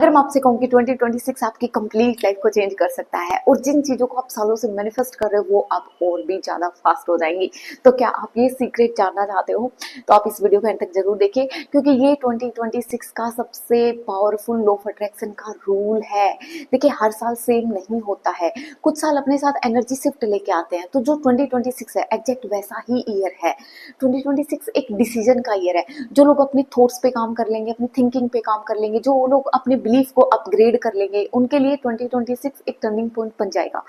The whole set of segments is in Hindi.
अगर मैं आपसे कहूँ कि 2026 आपकी कंप्लीट लाइफ को चेंज कर सकता है और जिन चीजों को आप सालों से मैनिफेस्ट कर रहे हो वो आप और भी ज्यादा फास्ट हो जाएंगी, तो क्या आप ये सीक्रेट जानना चाहते हो? तो आप इस वीडियो को एंड तक जरूर देखिए, क्योंकि ये 2026 का सबसे पावरफुल लॉ ऑफ अट्रैक्शन का रूल है। देखिए, हर साल सेम नहीं होता है, कुछ साल अपने साथ एनर्जी शिफ्ट लेके आते हैं। तो जो 2026 है एग्जैक्ट वैसा ही ईयर है। 2026 एक डिसीजन का ईयर है। जो लोग अपनी थॉट्स पे काम कर लेंगे, अपनी थिंकिंग पे काम कर लेंगे, जो लोग अपने बिलीफ को अपग्रेड कर लेंगे, उनके लिए 2026 एक टर्निंग पॉइंट बन जाएगा।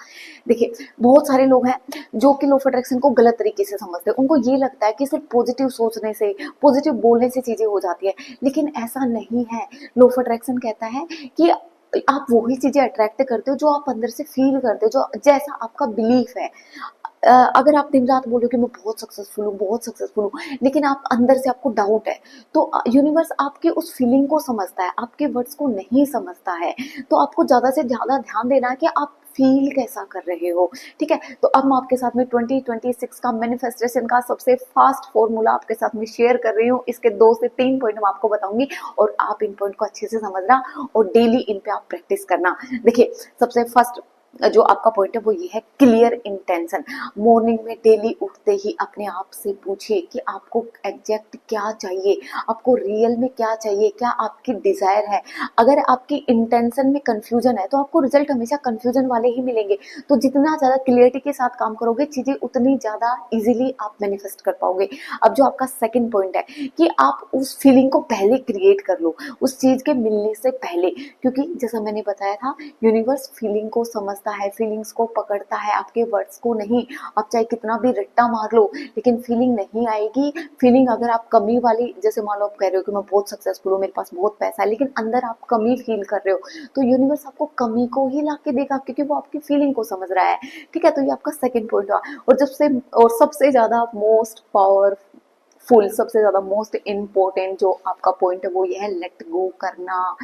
देखिए, बहुत सारे लोग हैं जो कि लॉ ऑफ अट्रैक्शन को गलत तरीके से समझते हैं। उनको ये लगता है कि सिर्फ पॉजिटिव सोचने से, पॉजिटिव बोलने से चीजें हो जाती है, लेकिन ऐसा नहीं है। लॉ ऑफ अट्रैक्शन कहता है कि आप वही चीजें अट्रैक्ट करते हो जो आप अंदर से फील करते हो, जो जैसा आपका बिलीफ है। अगर आप दिन रात बोलो कि मैं बहुत सक्सेसफुल हूँ, बहुत सक्सेसफुल हूँ, लेकिन आप अंदर से आपको डाउट है, तो यूनिवर्स आपके उस फीलिंग को समझता है, आपके वर्ड्स को नहीं समझता है। तो आपको ज्यादा से ज्यादा ध्यान देना है कि आप फील कैसा कर रहे हो। ठीक है, तो अब मैं आपके साथ में 2026 का मैनिफेस्टेशन का सबसे फास्ट फॉर्मूला आपके साथ में शेयर कर रही हूँ। इसके 2 से 3 पॉइंट मैं आपको बताऊंगी और आप इन पॉइंट को अच्छे से समझना और डेली इन पे आप प्रैक्टिस करना। देखिए, सबसे फर्स्ट जो आपका पॉइंट है वो ये है, क्लियर इंटेंशन। मॉर्निंग में डेली उठते ही अपने आप से पूछिए कि आपको एग्जैक्ट क्या चाहिए, आपको रियल में क्या चाहिए, क्या आपकी डिजायर है। अगर आपकी इंटेंशन में कंफ्यूजन है तो आपको रिजल्ट हमेशा कंफ्यूजन वाले ही मिलेंगे। तो जितना ज्यादा क्लियरिटी के साथ काम करोगे, चीजें उतनी ज्यादा इजीली आप मैनिफेस्ट कर पाओगे। अब जो आपका सेकंड पॉइंट है कि आप उस फीलिंग को पहले क्रिएट कर लो, उस चीज के मिलने से पहले, क्योंकि जैसा मैंने बताया था, यूनिवर्स फीलिंग को समझता है, फीलिंग्स को पकड़ता है, आपके वर्ड्स को नहीं। आप चाहे कितना भी रट्टा मार लो, लेकिन फीलिंग नहीं आएगी। फीलिंग अगर आप कमी वाली, जैसे मान लो आप कह रहे हो कि मैं बहुत सक्सेसफुल हूँ, मेरे पास बहुत पैसा है, लेकिन अंदर आप कमी फील कर रहे हो, तो यूनिवर्स आपको कमी को ही ला के देगा, क्योंकि वो आपकी फीलिंग को समझ रहा है। ठीक है, तो ये आपका सेकंड पॉइंट हुआ। और सबसे ज्यादा मोस्ट पावर सबसे ज्यादा मोस्ट इम्पोर्टेंट जो आपका पॉइंट है वो ये है, लेट गो करना।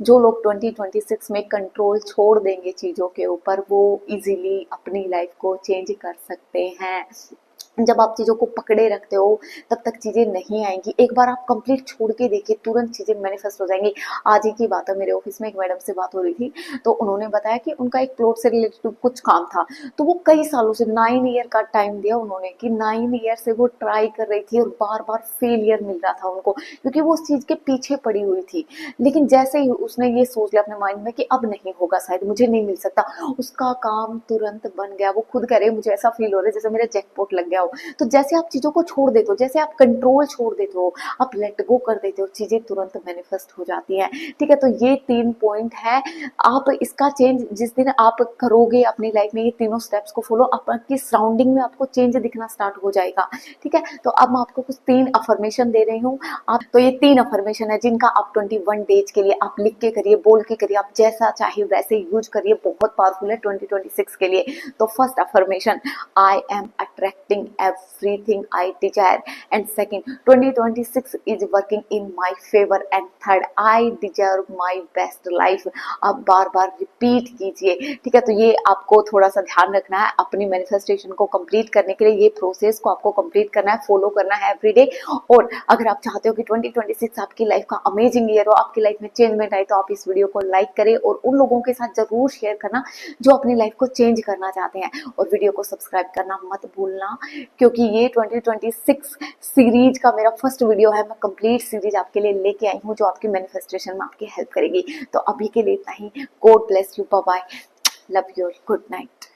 जो लोग 2026 में कंट्रोल छोड़ देंगे चीजों के ऊपर, वो इजीली अपनी लाइफ को चेंज कर सकते हैं। जब आप चीजों को पकड़े रखते हो तब तक चीजें नहीं आएंगी। एक बार आप कंप्लीट छोड़ के देखिए, तुरंत चीजें मैनिफेस्ट हो जाएंगी। आज ही की बात है, मेरे ऑफिस में एक मैडम से बात हो रही थी, तो उन्होंने बताया कि उनका एक प्लॉट से रिलेटेड कुछ काम था। तो वो कई सालों से 9 ईयर का टाइम दिया उन्होंने, कि 9 ईयर से वो ट्राई कर रही थी और बार बार फेलियर मिल रहा था उनको, क्योंकि वो उस चीज के पीछे पड़ी हुई थी। लेकिन जैसे ही उसने ये सोच लिया अपने माइंड में कि अब नहीं होगा, शायद मुझे नहीं मिल सकता, उसका काम तुरंत बन गया। वो खुद कह रहे, मुझे ऐसा फील हो रहा है जैसे मेरा जैकपॉट लग गया हो। तो जैसे आप चीजों को छोड़ देते हो, जैसे आप कंट्रोल छोड़ देते हो, आप लेट गो कर देते हो, चीजें तुरंत मैनिफेस्ट हो जाती हैं। ठीक है, तो ये 3 पॉइंट है। आप इसका चेंज जिस दिन आप करोगे अपनी लाइफ में, ये तीनों स्टेप्स को फॉलो, आपकी सराउंडिंग में आपको चेंज दिखना स्टार्ट हो जाएगा। ठीक है, तो अब मैं आपको कुछ 3 अफर्मेशन दे रही हूँ। आप तो ये 3 अफर्मेशन है जिनका आप 21 डेज के लिए आप लिख के करिए, बोल के करिए, आप जैसा चाहे वैसे यूज करिए, बहुत पावरफुल है 2026 के लिए। तो first affirmation, I am attracting everything I desire, and second, 2026 is working in my favor, and third, I deserve my best life। आप बार बार रिपीट कीजिए। ठीक है, तो ये आपको थोड़ा सा ध्यान रखना है अपनी मैनिफेस्टेशन को कंप्लीट करने के लिए। ये प्रोसेस को आपको कंप्लीट करना है, फॉलो करना है एवरीडे। और अगर आप चाहते हो कि 2026 आपकी लाइफ का अमेजिंग ईयर हो, आपकी लाइफ में चेंजमेंट आए, तो आप इस वीडियो को लाइक करें और उन लोगों के साथ जरूर शेयर करना जो अपनी लाइफ को चेंज करना चाहते हैं। और वीडियो को सब्सक्राइब करना मत भूलना, क्योंकि ये 2026 सीरीज का मेरा फर्स्ट वीडियो है। मैं कंप्लीट सीरीज आपके लिए लेके आई हूँ जो आपकी मैनिफेस्टेशन में आपकी हेल्प करेगी। तो अभी के लिए इतना ही। God bless you, bye bye, love you, good night.